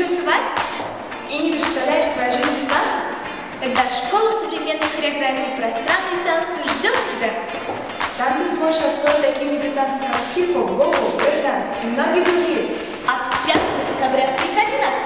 танцевать? И не представляешь свою жизнь без танца? Тогда школа современной хореографии «Пространные танцы» ждет тебя. Там ты сможешь освоить такие виды танца, как хип-хоп, го-го, брэк-данс и многие другие. А 5 декабря приходи на